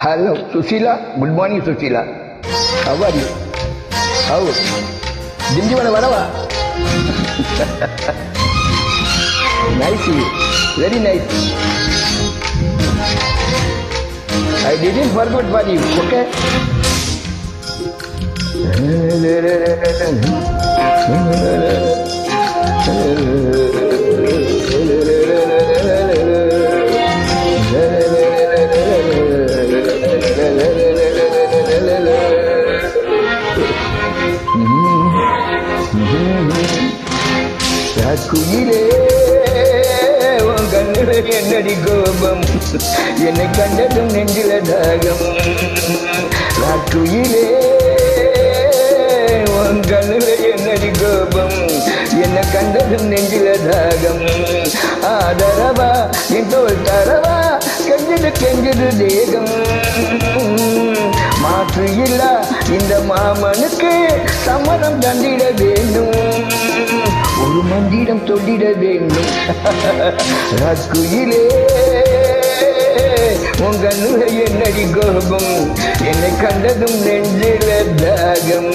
Hello, Susila. Good morning, Susila. How are you? How? Didn't you want to Varava? Nice, very nice. I didn't forget for you, okay? குயிலே உன் கண்ணுல என்னடி கோபம், என்னை கண்டதும் நெஞ்சில தாகம். குயிலே உன் கண்ணுல என்னடி கோபம், என்னை கண்டதும் நெஞ்சில தாகம். ஆதரவா என் தோல் தரவா, கெஞ்சது கெஞ்சது தேகம். மாற்று இல்லா இந்த மாமனுக்கு சம்மதம் தந்திட வேண்டும், ஒரு மந்திரம் சொல்லிட வேண்டும். ராஜ்குயிலே உங்க நுழை என்னடி கோபம், என்னை கண்டதும் நெஞ்சில தாகம்.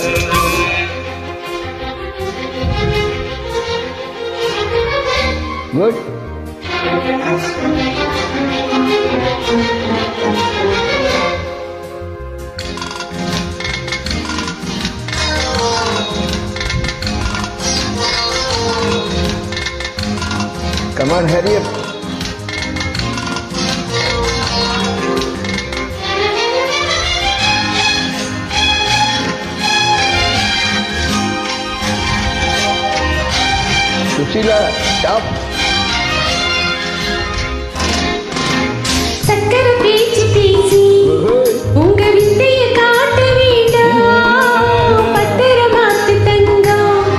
Good. Come on, hurry up. Susila, stop. சக்கர பேச்சு பேசி உங்க வித்தைய காட்ட வேண்டாம், பத்திர மாத்து தங்கம்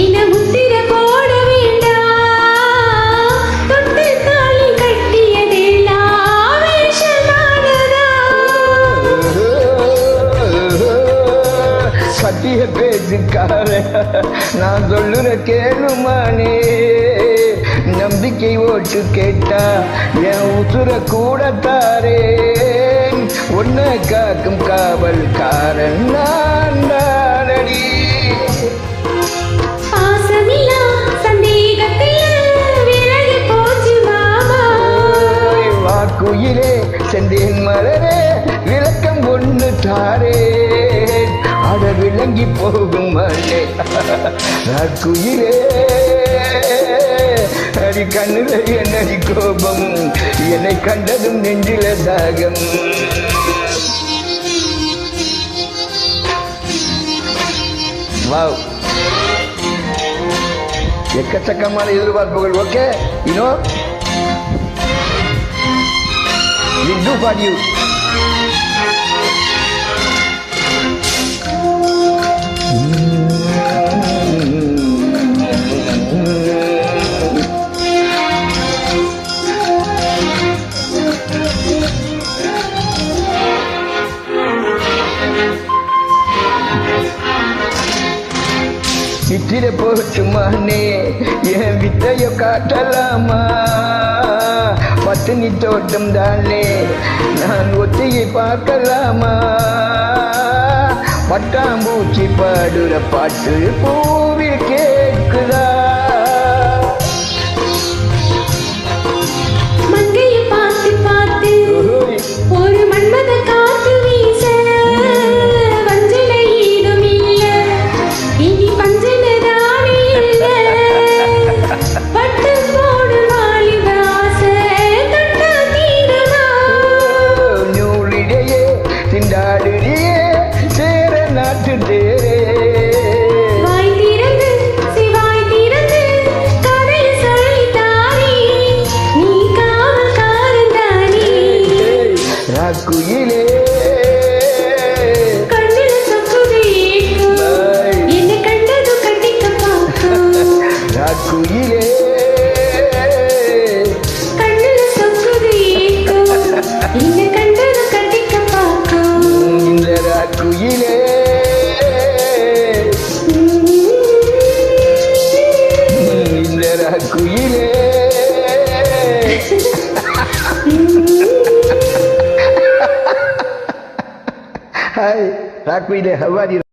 இன முத்திர போட வேண்டாம், தொட்டு தாலி கட்டியதெல்லாம் வேஷமானதா. சத்திய பேச்சுக்கார நான் சொல்லுற கேளுமானே, நம்பிக்கை ஓட்டு கேட்டா என் உசுர கூட தாரேன், ஒன்ன காக்கும் காவல்காரன் நான் தானடி. பாசமில்லா சந்தேகத்தில் விலகி போச்சு மாமா. வாக்குயிலே செந்தேன் மலரே விளக்கம் ஒன்று தாரேன், அட விளங்கி போகும் மண்ணே. குயிலே அடி கண்ணுல என்னடி கோபம், என்னை கண்டதும் நெஞ்சில தாகம். வாவ், எக்கச்சக்கமான எதிர்பார்ப்புகள். Okay, you know we'll do for you. நித்திர போச்சுமானே என் வித்தைய காட்டலாமா, பத்தினி தோட்டம் தானே நான் ஒத்தியை பார்க்கலாமா, பட்டாம்பூச்சி பாடுற பாட்டு பூவில் கேட்குதா. மங்கையை பார்த்து பார்த்து ஒரு மன்மத காத்து வீச, வஞ்சனை ஈடும் இல்ல இனி பஞ்சனதானே இல்ல, பட்டு போடு வாலிப ஆசை கண்டா தீருமா. நூலிடையே திண்டாடுறியே சேர நாட்டு தேரே, வாய் திறந்து சிவாய் திறந்து கதையை சொல்லித்தானே, நீ காவல்காரன் தானே. ராக்குயிலே கண்ணில சொக்குது ஏக்கம், என்னை கண்டதும் கட்டிக்க பார்க்கும். ராக்குயிலே கண்ணில சொக்குது ஏக்கம், என்னை கண்டதும் கட்டிக்க பார்க்கும். இந்த ராக்குயிலே இந்த ராக்குயிலே Hi, Rakmide, how are you?